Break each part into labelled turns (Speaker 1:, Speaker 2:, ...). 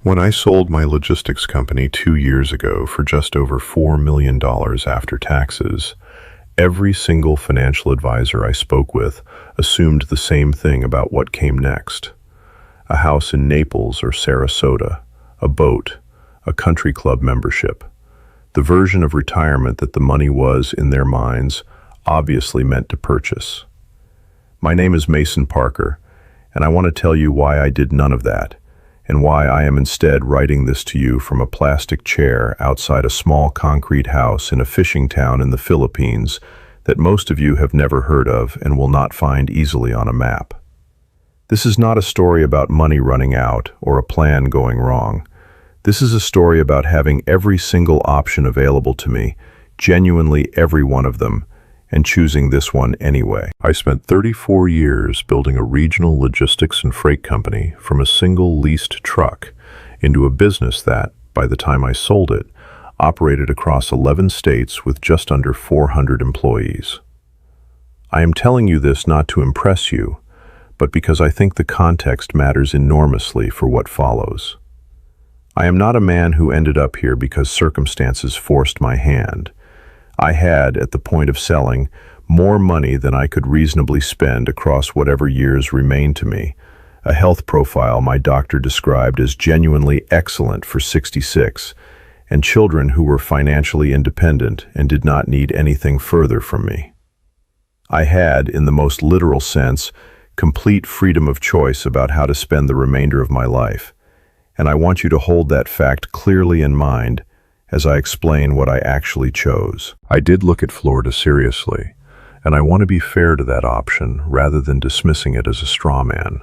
Speaker 1: When I sold my logistics company 2 years ago for just over $4 million after taxes, every single financial advisor I spoke with assumed the same thing about what came next. A house in Naples or Sarasota, a boat, a country club membership. The version of retirement that the money was, in their minds, obviously meant to purchase. My name is Mason Parker, and I want to tell you why I did none of that, and why I am instead writing this to you from a plastic chair outside a small concrete house in a fishing town in the Philippines that most of you have never heard of and will not find easily on a map. This is not a story about money running out or a plan going wrong. This is a story about having every single option available to me, genuinely every one of them, and choosing this one anyway. I spent 34 years building a regional logistics and freight company from a single leased truck into a business that, by the time I sold it, operated across 11 states with just under 400 employees. I am telling you this not to impress you, but because I think the context matters enormously for what follows. I am not a man who ended up here because circumstances forced my hand. I had, at the point of selling, more money than I could reasonably spend across whatever years remained to me, a health profile my doctor described as genuinely excellent for 66, and children who were financially independent and did not need anything further from me. I had, in the most literal sense, complete freedom of choice about how to spend the remainder of my life, and I want you to hold that fact clearly in mind as I explain what I actually chose. I did look at Florida seriously, and I want to be fair to that option rather than dismissing it as a straw man.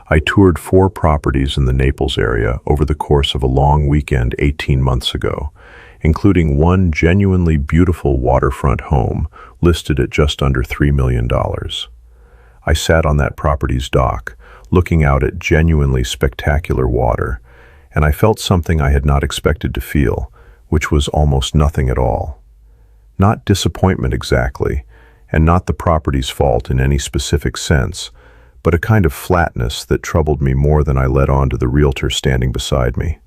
Speaker 1: I toured 4 properties in the Naples area over the course of a long weekend 18 months ago, including one genuinely beautiful waterfront home listed at just under $3 million. I sat on that property's dock, looking out at genuinely spectacular water, and I felt something I had not expected to feel, which was almost nothing at all. Not disappointment exactly, and not the property's fault in any specific sense, but a kind of flatness that troubled me more than I let on to the realtor standing beside me.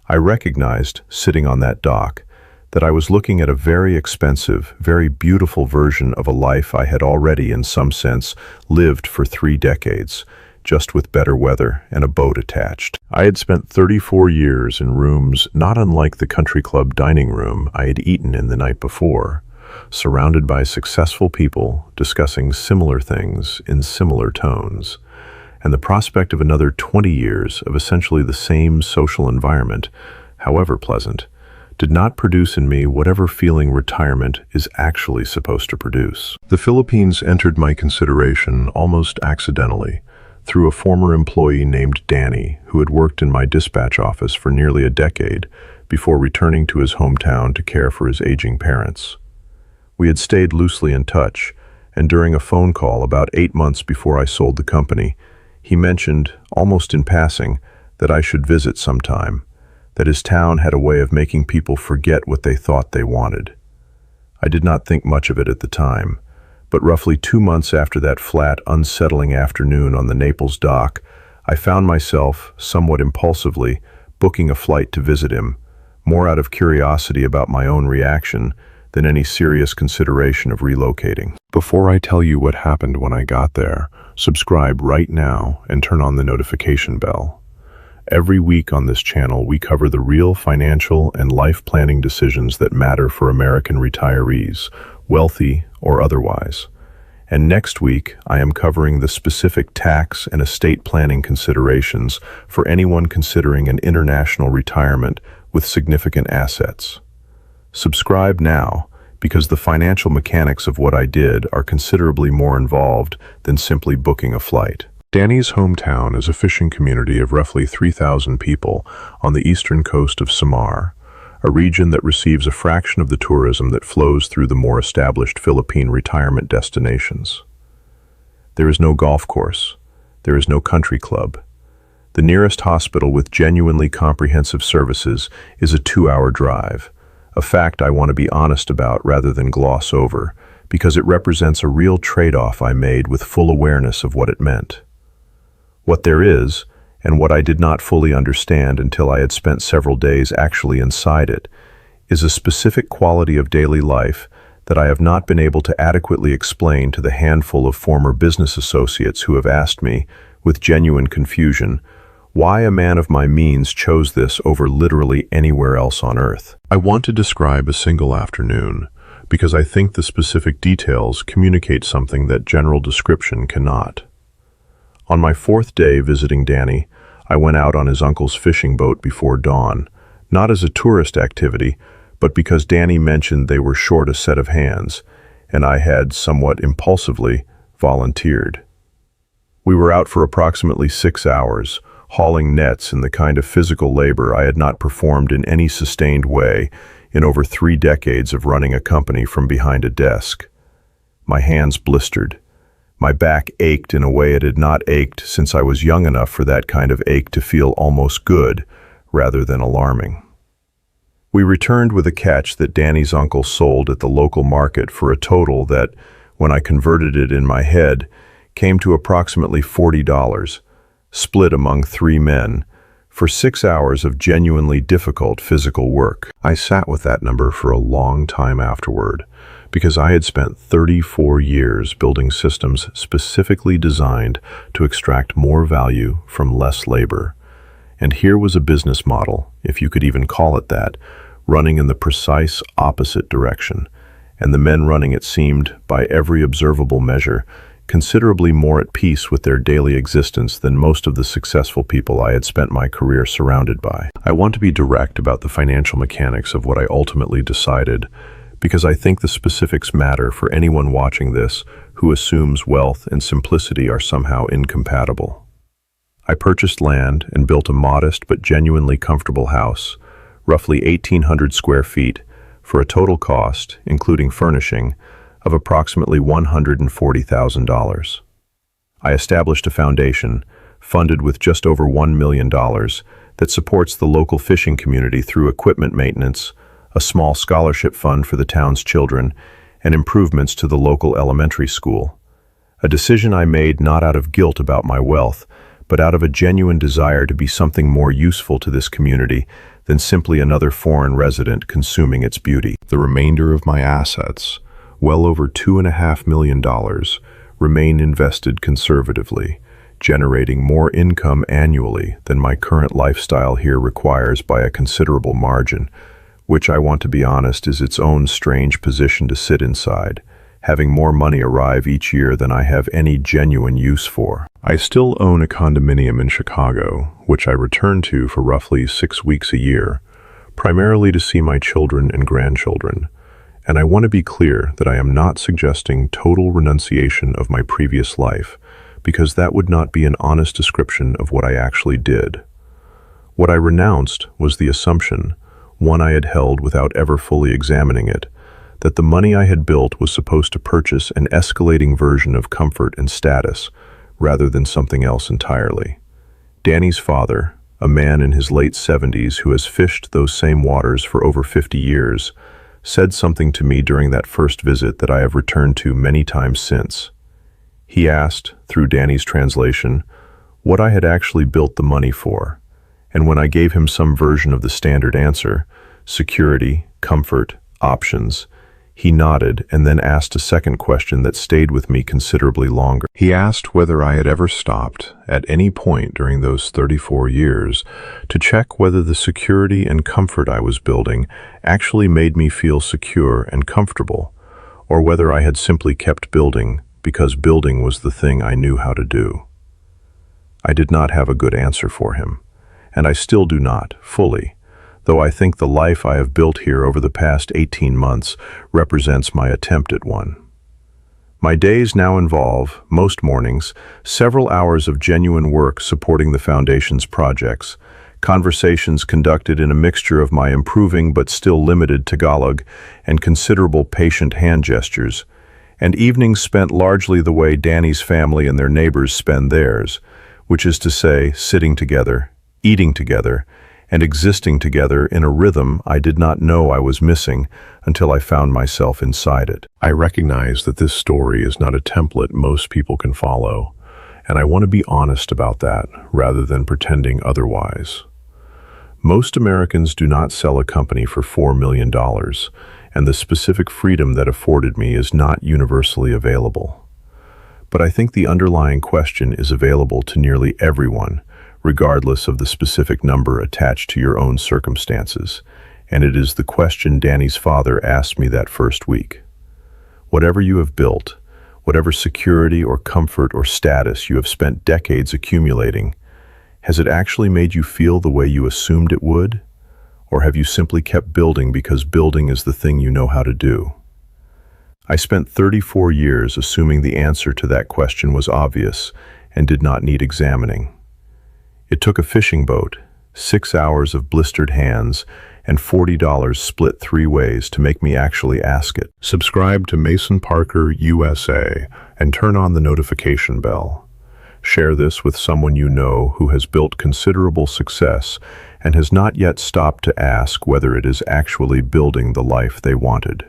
Speaker 1: I recognized, sitting on that dock, that I was looking at a very expensive, very beautiful version of a life I had already, in some sense, lived for 3 decades, just with better weather and a boat attached. I had spent 34 years in rooms not unlike the country club dining room I had eaten in the night before, surrounded by successful people discussing similar things in similar tones, and the prospect of another 20 years of essentially the same social environment, however pleasant, did not produce in me whatever feeling retirement is actually supposed to produce. The Philippines entered my consideration almost accidentally, through a former employee named Danny, who had worked in my dispatch office for nearly a decade before returning to his hometown to care for his aging parents. We had stayed loosely in touch, and during a phone call about 8 months before I sold the company, he mentioned, almost in passing, that I should visit sometime, that his town had a way of making people forget what they thought they wanted. I did not think much of it at the time, but roughly 2 months after that flat, unsettling afternoon on the Naples dock, I found myself, somewhat impulsively, booking a flight to visit him, more out of curiosity about my own reaction than any serious consideration of relocating. Before I tell you what happened when I got there, subscribe right now and turn on the notification bell. Every week on this channel, we cover the real financial and life planning decisions that matter for American retirees, wealthy or otherwise. And next week, I am covering the specific tax and estate planning considerations for anyone considering an international retirement with significant assets. Subscribe now, because the financial mechanics of what I did are considerably more involved than simply booking a flight. Danny's hometown is a fishing community of roughly 3,000 people on the eastern coast of Samar, a region that receives a fraction of the tourism that flows through the more established Philippine retirement destinations. There is no golf course. There is no country club. The nearest hospital with genuinely comprehensive services is a 2-hour drive, a fact I want to be honest about rather than gloss over, because it represents a real trade-off I made with full awareness of what it meant. What there is And what I did not fully understand until I had spent several days actually inside it is a specific quality of daily life that I have not been able to adequately explain to the handful of former business associates who have asked me, with genuine confusion, why a man of my means chose this over literally anywhere else on earth. I want to describe a single afternoon because I think the specific details communicate something that general description cannot. On my fourth day visiting Danny, I went out on his uncle's fishing boat before dawn, not as a tourist activity, but because Danny mentioned they were short a set of hands, and I had, somewhat impulsively, volunteered. We were out for approximately 6 hours, hauling nets in the kind of physical labor I had not performed in any sustained way in over 3 decades of running a company from behind a desk. My hands blistered. My back ached in a way it had not ached since I was young enough for that kind of ache to feel almost good, rather than alarming. We returned with a catch that Danny's uncle sold at the local market for a total that, when I converted it in my head, came to approximately $40, split among 3 men, for 6 hours of genuinely difficult physical work. I sat with that number for a long time afterward, because I had spent 34 years building systems specifically designed to extract more value from less labor. And here was a business model, if you could even call it that, running in the precise opposite direction, and the men running it seemed, by every observable measure, considerably more at peace with their daily existence than most of the successful people I had spent my career surrounded by. I want to be direct about the financial mechanics of what I ultimately decided, because I think the specifics matter for anyone watching this who assumes wealth and simplicity are somehow incompatible. I purchased land and built a modest but genuinely comfortable house, roughly 1,800 square feet, for a total cost, including furnishing, of approximately $140,000. I established a foundation, funded with just over $1 million, that supports the local fishing community through equipment maintenance, a small scholarship fund for the town's children, and improvements to the local elementary school. A decision I made not out of guilt about my wealth, but out of a genuine desire to be something more useful to this community than simply another foreign resident consuming its beauty. The remainder of my assets, well over $2.5 million, remain invested conservatively, generating more income annually than my current lifestyle here requires by a considerable margin, which I want to be honest is its own strange position to sit inside, having more money arrive each year than I have any genuine use for. I still own a condominium in Chicago, which I return to for roughly 6 weeks a year, primarily to see my children and grandchildren. And I want to be clear that I am not suggesting total renunciation of my previous life, because that would not be an honest description of what I actually did. What I renounced was the assumption, one I had held without ever fully examining it, that the money I had built was supposed to purchase an escalating version of comfort and status, rather than something else entirely. Danny's father, a man in his late 70s who has fished those same waters for over 50 years, said something to me during that first visit that I have returned to many times since. He asked, through Danny's translation, what I had actually built the money for, and when I gave him some version of the standard answer, security, comfort, options, he nodded and then asked a second question that stayed with me considerably longer. He asked whether I had ever stopped, at any point during those 34 years, to check whether the security and comfort I was building actually made me feel secure and comfortable, or whether I had simply kept building because building was the thing I knew how to do. I did not have a good answer for him, and I still do not, fully, though I think the life I have built here over the past 18 months represents my attempt at one. My days now involve, most mornings, several hours of genuine work supporting the Foundation's projects, conversations conducted in a mixture of my improving but still limited Tagalog and considerable patient hand gestures, and evenings spent largely the way Danny's family and their neighbors spend theirs, which is to say, sitting together, eating together, and existing together in a rhythm I did not know I was missing until I found myself inside it. I recognize that this story is not a template most people can follow, and I want to be honest about that rather than pretending otherwise. Most Americans do not sell a company for $4 million, and the specific freedom that afforded me is not universally available. But I think the underlying question is available to nearly everyone, regardless of the specific number attached to your own circumstances, and it is the question Danny's father asked me that first week. Whatever you have built, whatever security or comfort or status you have spent decades accumulating, has it actually made you feel the way you assumed it would? Or have you simply kept building because building is the thing you know how to do? I spent 34 years assuming the answer to that question was obvious and did not need examining. It took a fishing boat, 6 hours of blistered hands, and $40 split 3 ways to make me actually ask it. Subscribe to Mason Parker USA and turn on the notification bell. Share this with someone you know who has built considerable success and has not yet stopped to ask whether it is actually building the life they wanted.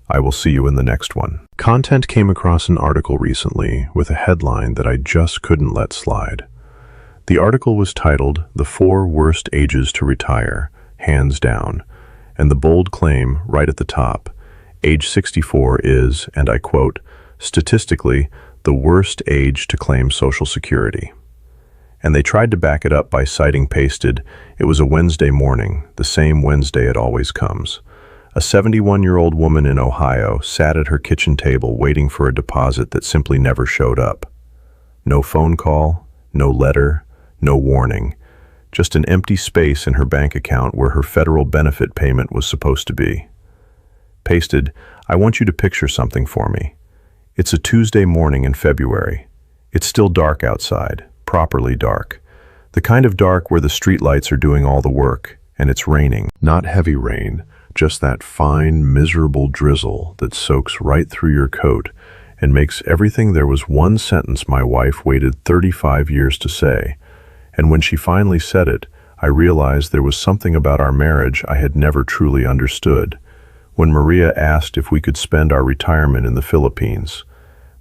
Speaker 1: I will see you in the next one. Content came across an article recently with a headline that I just couldn't let slide. The article was titled, "The 4 Worst Ages to Retire, Hands Down," and the bold claim right at the top, age 64 is, and I quote, statistically, the worst age to claim Social Security. And they tried to back it up by citing pasted, it was a Wednesday morning, the same Wednesday it always comes. A 71-year-old woman in Ohio sat at her kitchen table waiting for a deposit that simply never showed up. No phone call, no letter, no warning, just an empty space in her bank account where her federal benefit payment was supposed to be. Pasted, I want you to picture something for me. It's a Tuesday morning in February. It's still dark outside, properly dark. The kind of dark where the streetlights are doing all the work, and it's raining. Not heavy rain, just that fine, miserable drizzle that soaks right through your coat and makes everything there was one sentence my wife waited 35 years to say. And when she finally said it, I realized there was something about our marriage I had never truly understood. When Maria asked if we could spend our retirement in the Philippines,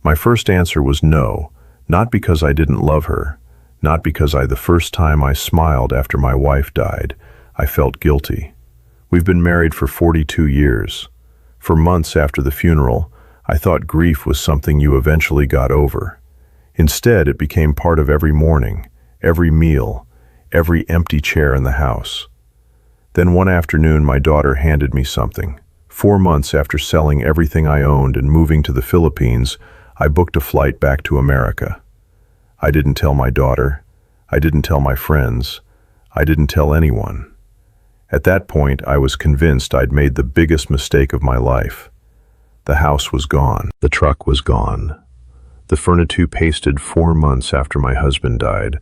Speaker 1: my first answer was no, not because I didn't love her, not because the first time I smiled after my wife died, I felt guilty. We've been married for 42 years. For months after the funeral, I thought grief was something you eventually got over. Instead, it became part of every morning, every meal, every empty chair in the house. Then one afternoon, my daughter handed me something. 4 months after selling everything I owned and moving to the Philippines, I booked a flight back to America. I didn't tell my daughter. I didn't tell my friends. I didn't tell anyone. At that point, I was convinced I'd made the biggest mistake of my life. The house was gone. The truck was gone. The furniture pasted 4 months after my husband died.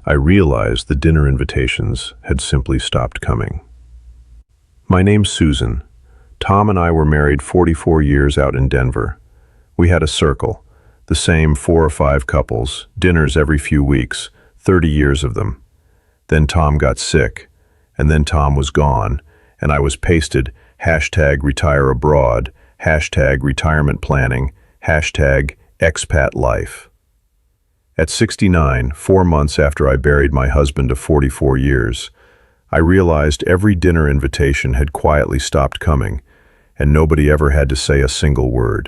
Speaker 1: I realized the dinner invitations had simply stopped coming. My name's Susan. Tom and I were married 44 years out in Denver. We had a circle, the same 4 or 5 couples, dinners every few weeks, 30 years of them. Then Tom got sick, and then Tom was gone, and I was pasted #retire abroad, #retirement planning, #expat life. At 69, 4 months after I buried my husband of 44 years, I realized every dinner invitation had quietly stopped coming, and nobody ever had to say a single word.